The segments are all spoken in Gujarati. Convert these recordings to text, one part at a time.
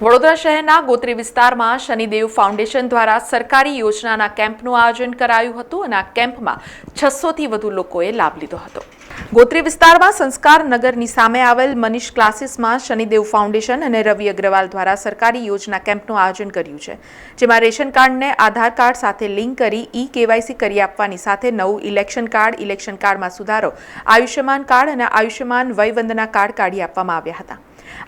વડોદરા શહેરના ગોત્રી વિસ્તારમાં શનિદેવ ફાઉન્ડેશન દ્વારા સરકારી યોજનાના કેમ્પનું આયોજન કરાયું હતું અને આ કેમ્પમાં 600થી વધુ લોકોએ લાભ લીધો હતો। ગોત્રી વિસ્તારમાં સંસ્કાર નગરની સામે આવેલ મનીષ ક્લાસીસમાં શનિદેવ ફાઉન્ડેશન અને રવિ અગ્રવાલ દ્વારા સરકારી યોજના કેમ્પનું આયોજન કર્યું છે, જેમાં રેશન કાર્ડને આધાર કાર્ડ સાથે લિંક કરી ઈ-કેવાયસી કરી આપવાની સાથે નવું ઇલેક્શન કાર્ડમાં સુધારો, આયુષ્યમાન કાર્ડ અને આયુષ્યમાન વયવંદના કાર્ડ કાઢી આપવામાં આવ્યા હતા।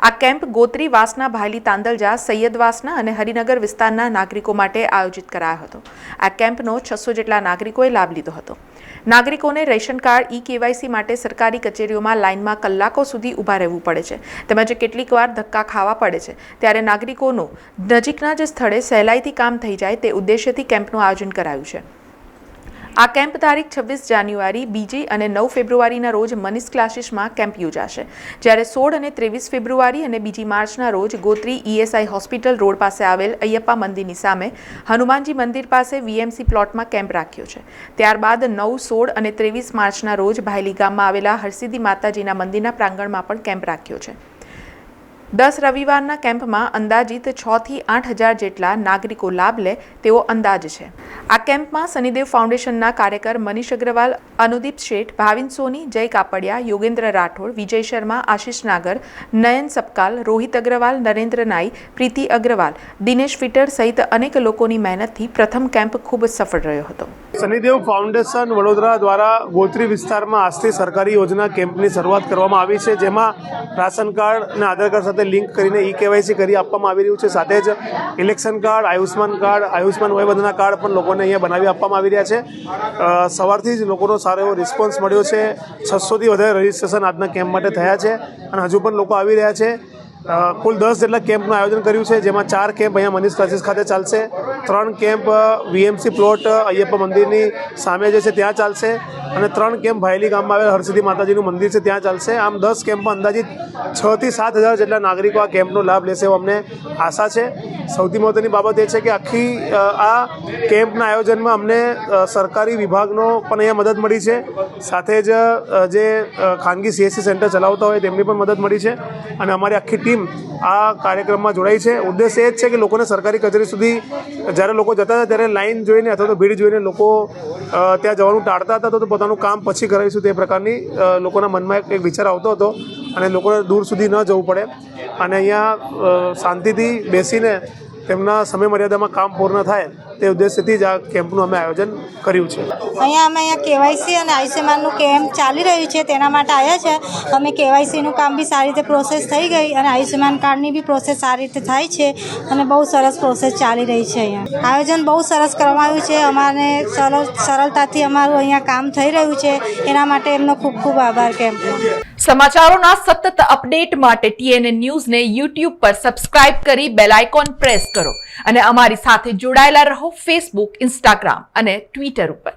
આ કેમ્પ ગોત્રી વાસના ભાયલી તાંદલજા, સૈયદવાસના અને હરિનગર વિસ્તારના નાગરિકો માટે આયોજિત કરાયો હતો। આ કેમ્પનો 600 જેટલા નાગરિકોએ લાભ લીધો હતો। નાગરિકોને રેશન કાર્ડ ઈ-કેવાયસી માટે સરકારી કચેરીઓમાં લાઇનમાં કલાકો સુધી ઊભા રહેવું પડે છે, તેમજ કેટલીકવાર ધક્કા ખાવા પડે છે, ત્યારે નાગરિકોનું નજીકના જ સ્થળે સહેલાઈથી કામ થઈ જાય તે ઉદ્દેશ્યથી કેમ્પનું આયોજન કરાયું છે। આ કેમ્પ તારીખ 26 જાન્યુઆરી, 2 અને 9 ફેબ્રુઆરીના રોજ મનીષ ક્લાસીસમાં કેમ્પ યોજાશે, જ્યારે 16 અને 23 ફેબ્રુઆરી અને 2 માર્ચના રોજ ગોત્રી ઈએસઆઈ હોસ્પિટલ રોડ પાસે આવેલ અયપ્પા મંદિરની સામે હનુમાનજી મંદિર પાસે વીએમસી પ્લોટમાં કેમ્પ રાખ્યો છે। ત્યારબાદ 9, 16 અને 23 માર્ચના રોજ ભાયલી ગામમાં આવેલા હરસિદ્ધિ માતાજીના મંદિરના પ્રાંગણમાં પણ કેમ્પ રાખ્યો છે। 10 રવિવારના કેમ્પમાં અંદાજિત 6 થી 8 હજાર જેટલા નાગરિકો લાભ લે તેવો અંદાજ છે। આ કેમ્પમાં શનિદેવ ફાઉન્ડેશનના કાર્યકર મનીષ અગ્રવાલ, અનુદીપ શેઠ, ભાવિન સોની, જય કાપડિયા, યોગેન્દ્ર રાઠોડ, વિજય શર્મા, આશિષ નાગર, નયન સપકાલ, રોહિત અગ્રવાલ, નરેન્દ્ર નાઈ, પ્રીતિ અગ્રવાલ, દિનેશ ફિટર સહિત અનેક લોકોની મહેનતથી પ્રથમ કેમ્પ ખૂબ સફળ રહ્યો હતો। શનિદેવ ફાઉન્ડેશન વડોદરા દ્વારા ગોત્રી વિસ્તારમાં આજથી સરકારી યોજના કેમ્પની શરૂઆત કરવામાં આવી છે, જેમાં રાશન કાર્ડ અને આધાર કાર્ડ સાથે લિંક કરીને ઈ-કેવાયસી કરી આપવામાં આવી રહ્યું છે। સાથે જ election card, Ayushman Vayvandana card પણ લોકોને અહીંયા બનાવી આપવામાં આવી રહ્યા છે। સવારથી જ લોકોનો સારો એવો રિસ્પોન્સ મળ્યો છે। 600થી વધારે રજીસ્ટ્રેશન આજના કેમ્પ માટે થયા છે અને હજુ પણ લોકો આવી રહ્યા છે। કુલ 10 જેટલા કેમ્પનું આયોજન કર્યું છે, જેમાં 4 કેમ્પ અહીંયા મનીષ ક્લાસીસ ખાતે ચાલશે, 3 કેમ્પ વીએમસી પ્લોટ અયપ્પા મંદિરની સામે જે છે ત્યાં ચાલશે અને 3 કેમ્પ ભાયલી ગામમાં આવેલ હરસિદ્ધિ માતાજીનું મંદિર છે ત્યાં ચાલશે। આમ 10 કેમ્પમાં અંદાજિત 6 થી 7 હજાર જેટલા નાગરિકો આ કેમ્પનો લાભ લેશે એવો અમને આશા છે। સૌથી મહત્વની બાબત એ છે કે આખી આ કેમ્પના આયોજનમાં અમને સરકારી વિભાગનો પણ અહીંયા મદદ મળી છે, સાથે જ જે ખાનગી સીએસસી સેન્ટર ચલાવતા હોય તેમની પણ મદદ મળી છે અને અમારી આખી ટીમ આ કાર્યક્રમમાં જોડાઈ છે। ઉદ્દેશ્ય એ જ છે કે લોકોને સરકારી કચેરી સુધી જ્યારે લોકો જતા હતા ત્યારે લાઈન જોઈને અથવા તો ભીડ જોઈને લોકો ત્યાં જવાનું ટાળતા હતા, તો પોતાનું કામ પછી કરાવીશું તે પ્રકારની લોકોના મનમાં એક વિચાર આવતો હતો અને લોકોને દૂર સુધી ન જવું પડે અને અહીંયા શાંતિથી બેસીને તેમના સમય મર્યાદામાં કામ પૂર્ણ થાય તે ઉદ્દેશ્યથી જ આ કેમ્પનું અમે આયોજન કર્યું છે। અહીંયા કેવાયસી અને આયુષ્યમાનનું કેમ્પ ચાલી રહ્યું છે, તેના માટે આવ્યા છે। અમે કેવાયસીનું કામ બી સારી રીતે પ્રોસેસ થઈ ગઈ અને આયુષ્યમાન કાર્ડની બી પ્રોસેસ સારી રીતે થાય છે અને બહુ સરસ પ્રોસેસ ચાલી રહી છે। અહીંયા આયોજન બહુ સરસ કરવામાં આવ્યું છે, અમારે સરળતાથી અમારું અહીંયા કામ થઈ રહ્યું છે, એના માટે એમનો ખૂબ ખૂબ આભાર કેમ્પનો। સમાચારોના સતત અપડેટ માટે TNN ન્યૂઝને YouTube પર સબસ્ક્રાઇબ કરી બેલ આઇકોન પ્રેસ કરો અને અમારી સાથે જોડાયેલા રહો Facebook, Instagram અને Twitter ઉપર।